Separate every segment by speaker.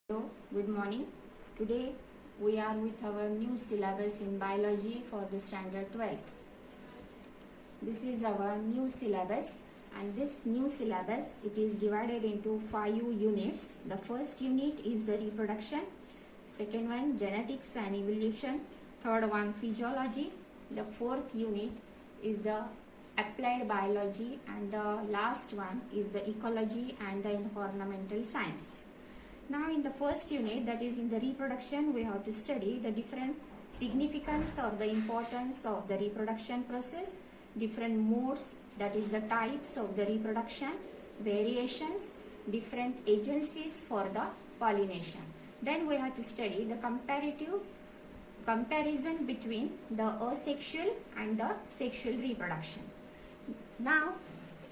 Speaker 1: Hello, good morning. Today we are with our new syllabus in biology for the standard 12. This is our new syllabus, and this new syllabus it is divided into 5 units. The first unit is the reproduction, second one genetics and evolution, third one physiology, the fourth unit is the applied biology, and the last one is the ecology and the environmental science. Now in the first unit, that is in the reproduction, we have to study the different significance or the importance of the reproduction process, different modes, that is the types of the reproduction, variations, different agencies for the pollination. Then we have to study the comparison between the asexual and the sexual reproduction. Now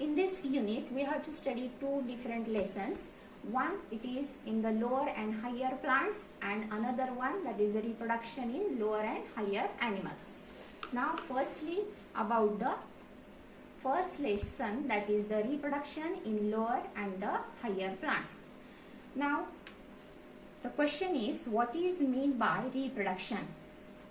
Speaker 1: in this unit, we have to study two different lessons. One, it is in the lower and higher plants, and another one, that is the reproduction in lower and higher animals. Now firstly, about the first lesson, that is the reproduction in lower and the higher plants. Now the question is, what is meant by reproduction?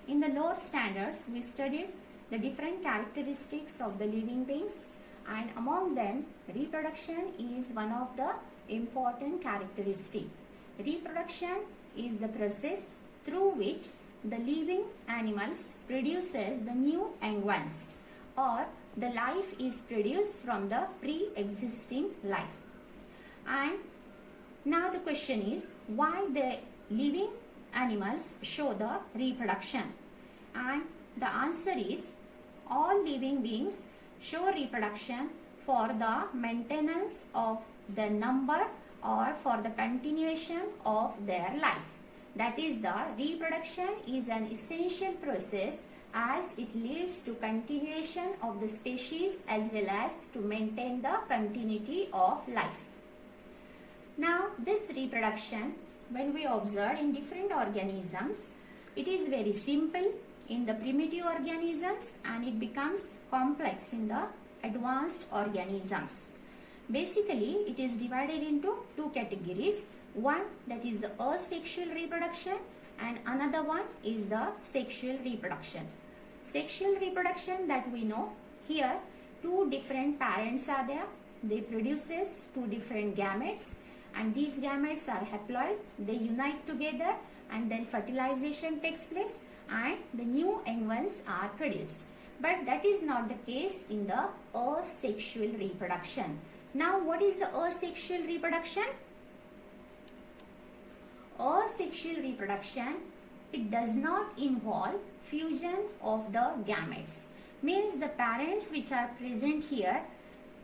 Speaker 1: In the lower standards, we studied the different characteristics of the living beings, and among them reproduction is one of the important characteristic. Reproduction is the process through which the living animals produces the new young ones, or the life is produced from the pre-existing life. And now the question is, why the living animals show the reproduction? And the answer is, all living beings show reproduction for the maintenance of the number or for the continuation of their life. That is, the reproduction is an essential process as it leads to continuation of the species as well as to maintain the continuity of life. Now this reproduction, when we observe in different organisms, it is very simple in the primitive organisms and it becomes complex in the advanced organisms. Basically, it is divided into two categories. One, that is the asexual reproduction, and another one is the sexual reproduction. Sexual reproduction, that we know, here two different parents are there. They produces two different gametes, and these gametes are haploid. They unite together and then fertilization takes place and the new young ones are produced. But that is not the case in the asexual reproduction. Now what is the asexual reproduction? Asexual reproduction, it does not involve fusion of the gametes. Means the parents which are present here,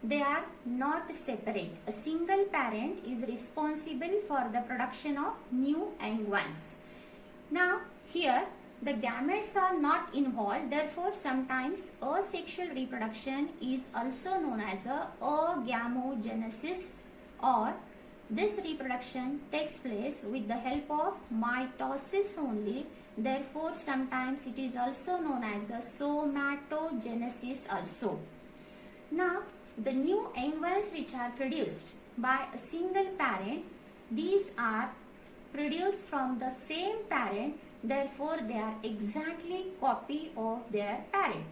Speaker 1: they are not separate. A single parent is responsible for the production of new young ones. Now here the gametes are not involved, therefore sometimes asexual reproduction is also known as agamogenesis, or this reproduction takes place with the help of mitosis only, therefore sometimes it is also known as a somatogenesis also. Now the new young ones which are produced by a single parent, these are produced from the same parent, therefore they are exactly copy of their parent.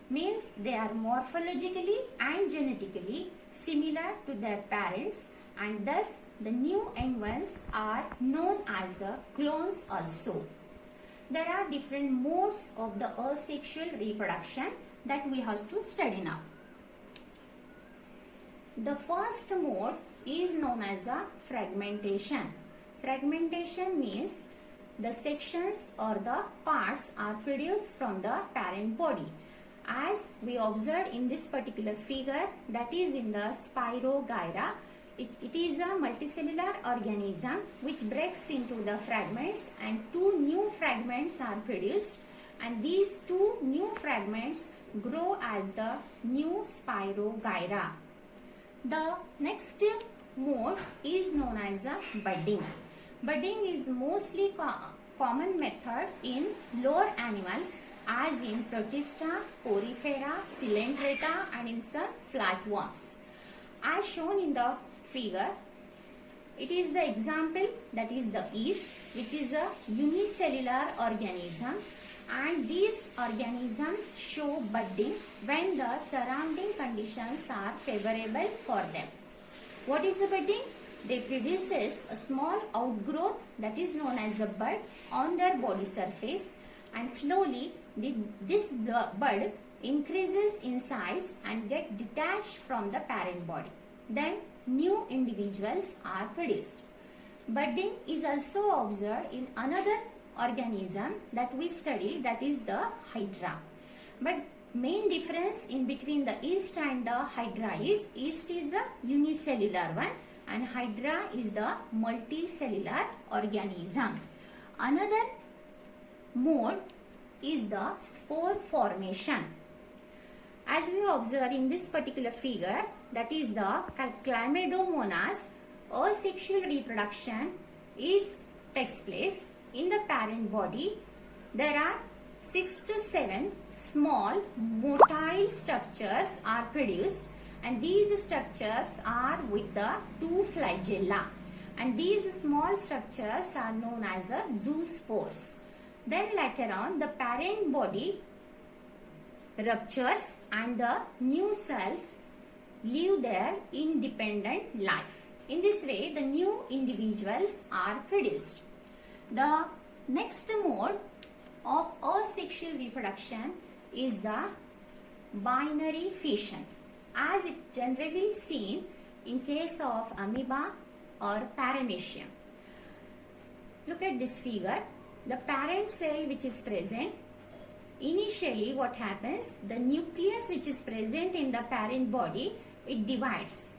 Speaker 1: Means they are morphologically and genetically similar to their parents, and thus the new young ones are known as clones also. There are different modes of the asexual reproduction that we have to study now. The first mode is known as fragmentation. Fragmentation means the sections or the parts are produced from the parent body. As we observed in this particular figure, that is in the Spirogyra, it is a multicellular organism which breaks into the fragments, and two new fragments are produced, and these two new fragments grow as the new Spirogyra. The next mode is known as budding. Budding is mostly common method in lower animals as in Protista, Porifera, Coelenterata and in some flatworms. As shown in the figure, it is the example, that is the yeast, which is a unicellular organism, and these organisms show budding when the surrounding conditions are favorable for them. What is the budding? They produces a small outgrowth that is known as a bud on their body surface, and slowly this bud increases in size and get detached from the parent body. Then new individuals are produced. Budding is also observed in another organism that we study, that is the hydra. But main difference in between the yeast and the hydra is yeast is the unicellular one and hydra is the multicellular organism. Another mode is the spore formation. As we observe in this particular figure, that is the Chlamydomonas, asexual reproduction takes place in the parent body. There are 6 to 7 small motile structures are produced, and these structures are with the 2 flagella, and these small structures are known as the zoospores. Then later on the parent body ruptures and the new cells live their independent life. In this way the new individuals are produced. The next mode of asexual reproduction is the binary fission, as it generally seen in case of amoeba or paramecium. Look at this figure. The parent cell which is present, initially what happens, the nucleus which is present in the parent body, it divides.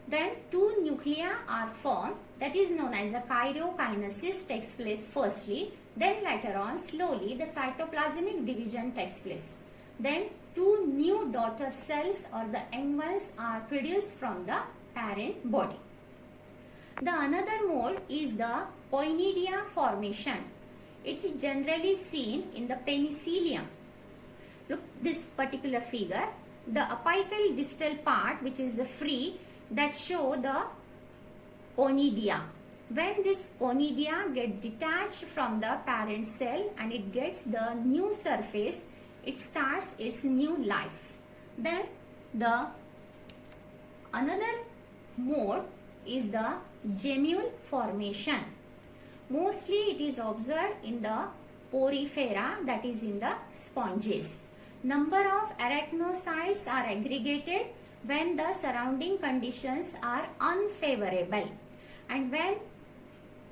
Speaker 1: Then 2 nuclei are formed, that is known as a chiriokinesis takes place firstly, then later on slowly the cytoplasmic division takes place. Then 2 new daughter cells or the young ones are produced from the parent body. The another mode is the Poinidia formation. It is generally seen in the penicillium. Look this particular figure. The apical distal part, which is the free, that show the conidia. When this conidia get detached from the parent cell and it gets the new surface, it starts its new life. Then the another mode is the gemule formation. Mostly it is observed in the porifera, that is in the sponges. Number of arachnocytes are aggregated when the surrounding conditions are unfavorable, and when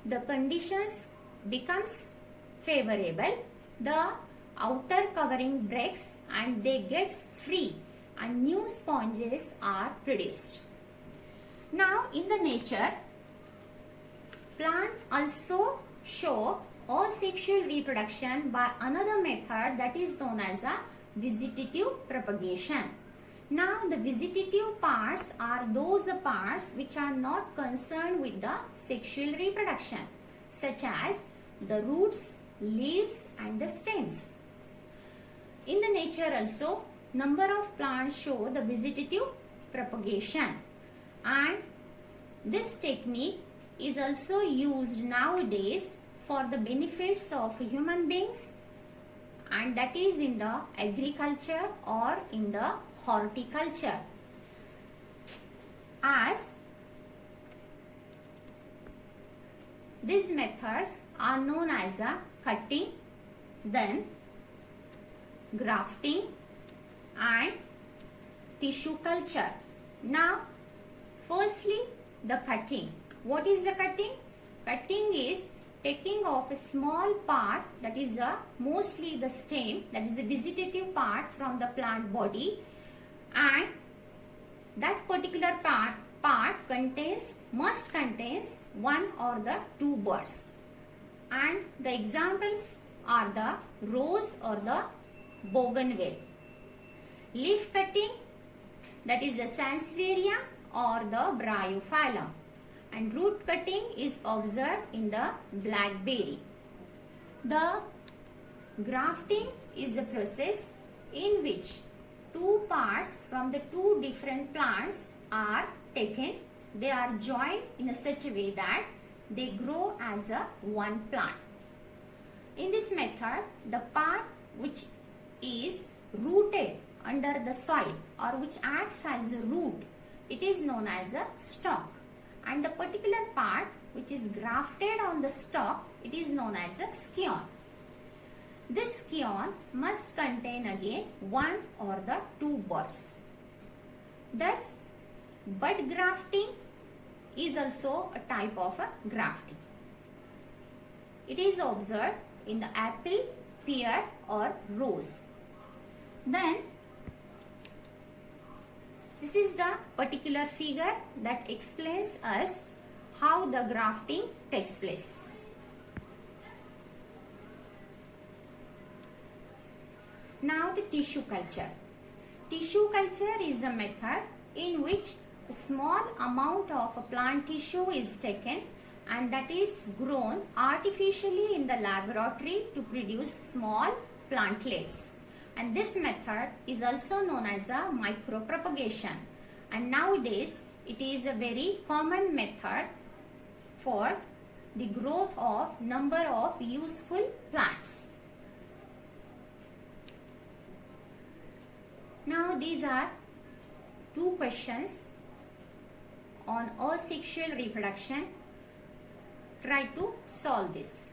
Speaker 1: the conditions becomes favorable, the outer covering breaks and they gets free and new sponges are produced. Now in the nature, plant also show asexual reproduction by another method that is known as a vegetative propagation. Now the vegetative parts are those parts which are not concerned with the sexual reproduction, such as the roots, leaves and the stems. In the nature also, number of plants show the vegetative propagation, and this technique is also used nowadays for the benefits of human beings, and that is in the agriculture or in the horticulture. As these methods are known as a cutting, then grafting and tissue culture. Now firstly the cutting. What is the cutting? Cutting is taking off a small part, that is mostly the stem, that is the vegetative part from the plant body, and that particular part must contains 1 or the 2 buds, and the examples are the rose or the bougainville. Leaf cutting, that is the sansevieria or the bryophyllum, and root cutting is observed in the blackberry. The grafting is the process in which 2 parts from the 2 different plants are taken, they are joined in a such a way that they grow as a one plant. In this method, the part which is rooted under the soil or which acts as a root, it is known as a stalk, and the particular part which is grafted on the stalk, it is known as a scion. This scion must contain again one or the two buds. Thus, bud grafting is also a type of a grafting. It is observed in the apple, pear or rose. Then, this is the particular figure that explains us how the grafting takes place. Now the tissue culture. Tissue culture is the method in which a small amount of a plant tissue is taken and that is grown artificially in the laboratory to produce small plantlets. And this method is also known as a micropropagation. And nowadays it is a very common method for the growth of number of useful plants. Now these are two questions on asexual reproduction. Try to solve this.